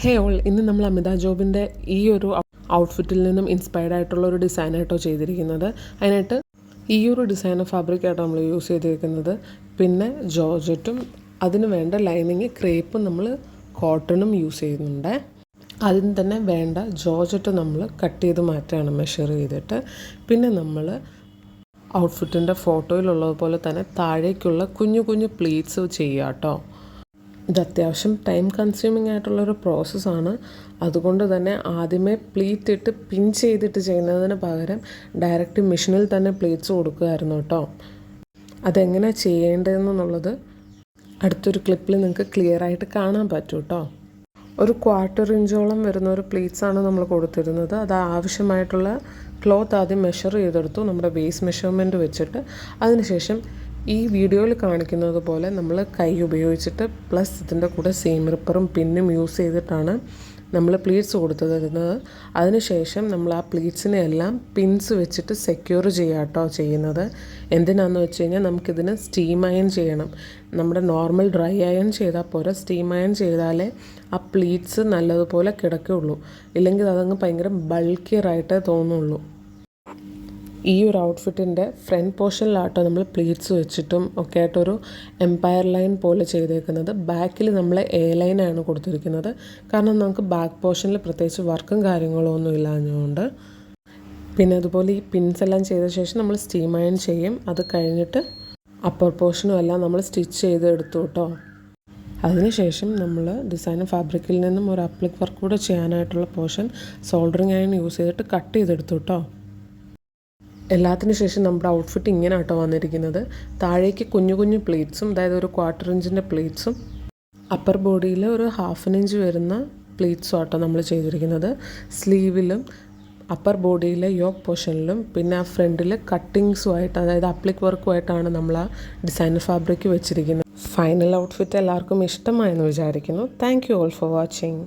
ഹേ all, ഇന്ന് നമ്മൾ അമിത ജോബിൻ്റെ ഈ ഒരു ഔട്ട്ഫിറ്റിൽ നിന്നും ഇൻസ്പയർഡ് ആയിട്ടുള്ള ഒരു ഡിസൈനായിട്ടോ ചെയ്തിരിക്കുന്നത്. അതിനായിട്ട് ഈ ഒരു ഡിസൈനർ ഫാബ്രിക്കായിട്ടോ നമ്മൾ യൂസ് ചെയ്തിരിക്കുന്നത്. പിന്നെ ജോർജറ്റും അതിന് വേണ്ട ലൈനിങ് ക്രേപ്പും നമ്മൾ കോട്ടണും യൂസ് ചെയ്യുന്നുണ്ട്. അതിന് തന്നെ വേണ്ട ജോർജറ്റ് നമ്മൾ കട്ട് ചെയ്ത് മാറ്റുകയാണ് മെഷർ ചെയ്തിട്ട്. പിന്നെ നമ്മൾ ഔട്ട്ഫിറ്റിൻ്റെ ഫോട്ടോയിലുള്ളതുപോലെ തന്നെ താഴേക്കുള്ള കുഞ്ഞു കുഞ്ഞു പ്ലീറ്റ്സ് ചെയ്യുക കേട്ടോ. ഇത് അത്യാവശ്യം ടൈം കൺസ്യൂമിങ് ആയിട്ടുള്ളൊരു പ്രോസസ്സാണ്. അതുകൊണ്ട് തന്നെ ആദ്യമേ പ്ലീറ്റ് ഇട്ട് പിൻ ചെയ്തിട്ട് ചെയ്യുന്നതിന് പകരം ഡയറക്റ്റ് മെഷീനിൽ തന്നെ പ്ലീറ്റ്സ് കൊടുക്കുമായിരുന്നു കേട്ടോ. അതെങ്ങനെ ചെയ്യേണ്ടതെന്നുള്ളത് അടുത്തൊരു ക്ലിപ്പിൽ നിങ്ങൾക്ക് ക്ലിയർ ആയിട്ട് കാണാൻ പറ്റും കേട്ടോ. ഒരു 1/4 ഇഞ്ചോളം വരുന്ന ഒരു പ്ലീറ്റ്സാണ് നമ്മൾ കൊടുത്തിരുന്നത്. അത് ആവശ്യമായിട്ടുള്ള ക്ലോത്ത് ആദ്യം മെഷർ ചെയ്തെടുത്തു, നമ്മുടെ വേസ്റ്റ് മെഷർമെൻറ്റ് വെച്ചിട്ട്. അതിനുശേഷം ഈ വീഡിയോയിൽ കാണിക്കുന്നത് പോലെ നമ്മൾ കൈ ഉപയോഗിച്ചിട്ട് പ്ലസ് ഇതിൻ്റെ കൂടെ സെയിം റിപ്പറും പിന്നും യൂസ് ചെയ്തിട്ടാണ് നമ്മൾ പ്ലീറ്റ്സ് കൊടുത്തിരുന്നത്. അതിനുശേഷം നമ്മൾ ആ പ്ലീറ്റ്സിനെ എല്ലാം പിൻസ് വെച്ചിട്ട് സെക്യൂർ ചെയ്യാട്ടോ ചെയ്യുന്നത്. എന്തിനാണെന്ന് വെച്ച് കഴിഞ്ഞാൽ നമുക്കിതിന് സ്റ്റീം അയൺ ചെയ്യണം. നമ്മുടെ നോർമൽ ഡ്രൈ അയൺ ചെയ്താൽ പോരാ, സ്റ്റീം അയൺ ചെയ്താലേ ആ പ്ലീറ്റ്സ് നല്ലതുപോലെ കിടക്കുകയുള്ളൂ. ഇല്ലെങ്കിൽ അതങ്ങ് ഭയങ്കര ബൾക്കിയറായിട്ടേ തോന്നുള്ളൂ. ഈ ഒരു ഔട്ട്ഫിറ്റിൻ്റെ ഫ്രണ്ട് പോർഷനിലാട്ടോ നമ്മൾ പ്ലീറ്റ്സ് വെച്ചിട്ടും ഒക്കെ ആയിട്ടൊരു എംപയർ ലൈൻ പോലെ ചെയ്തേക്കുന്നത്. ബാക്കിൽ നമ്മൾ എ ലൈനാണ് കൊടുത്തിരിക്കുന്നത്. കാരണം നമുക്ക് ബാക്ക് പോർഷനിൽ പ്രത്യേകിച്ച് വർക്കും കാര്യങ്ങളോ ഒന്നും ഇല്ലാഞ്ഞുകൊണ്ട്. പിന്നെ അതുപോലെ ഈ പിൻസ് എല്ലാം ചെയ്ത ശേഷം നമ്മൾ സ്റ്റീം അയൺ ചെയ്യും. അത് കഴിഞ്ഞിട്ട് അപ്പർ പോർഷനും എല്ലാം നമ്മൾ സ്റ്റിച്ച് ചെയ്ത് എടുത്തു കേട്ടോ. അതിനുശേഷം നമ്മൾ ഡിസൈനർ ഫാബ്രിക്കിൽ നിന്നും ഒരു അപ്ലിക് വർക്ക് കൂടെ ചെയ്യാനായിട്ടുള്ള പോർഷൻ സോൾഡറിങ് അയൺ യൂസ് ചെയ്തിട്ട് കട്ട് ചെയ്തെടുത്തു കേട്ടോ. എല്ലാത്തിനു ശേഷം നമ്മുടെ ഔട്ട്ഫിറ്റ് ഇങ്ങനെ ആട്ടോ വന്നിരിക്കുന്നത്. താഴേക്ക് കുഞ്ഞു കുഞ്ഞു പ്ലീറ്റ്സും, അതായത് ഒരു 1/4 ഇഞ്ചിൻ്റെ പ്ലീറ്റ്സും, അപ്പർ ബോഡിയിൽ ഒരു 1/2 ഇഞ്ച് വരുന്ന പ്ലീറ്റ്സും ആട്ടോ നമ്മൾ ചെയ്തിരിക്കുന്നത്. സ്ലീവിലും അപ്പർ ബോഡിയിലെ യോക്ക് പോർഷനിലും പിന്നെ ആ ഫ്രണ്ടിൽ കട്ടിങ്സുമായിട്ട്, അതായത് അപ്ലിക് വർക്കുമായിട്ടാണ് നമ്മൾ ആ ഡിസൈനർ ഫാബ്രിക് വെച്ചിരിക്കുന്നത്. ഫൈനൽ ഔട്ട്ഫിറ്റ് എല്ലാവർക്കും ഇഷ്ടമായെന്ന് വിചാരിക്കുന്നു. Thank you all for watching.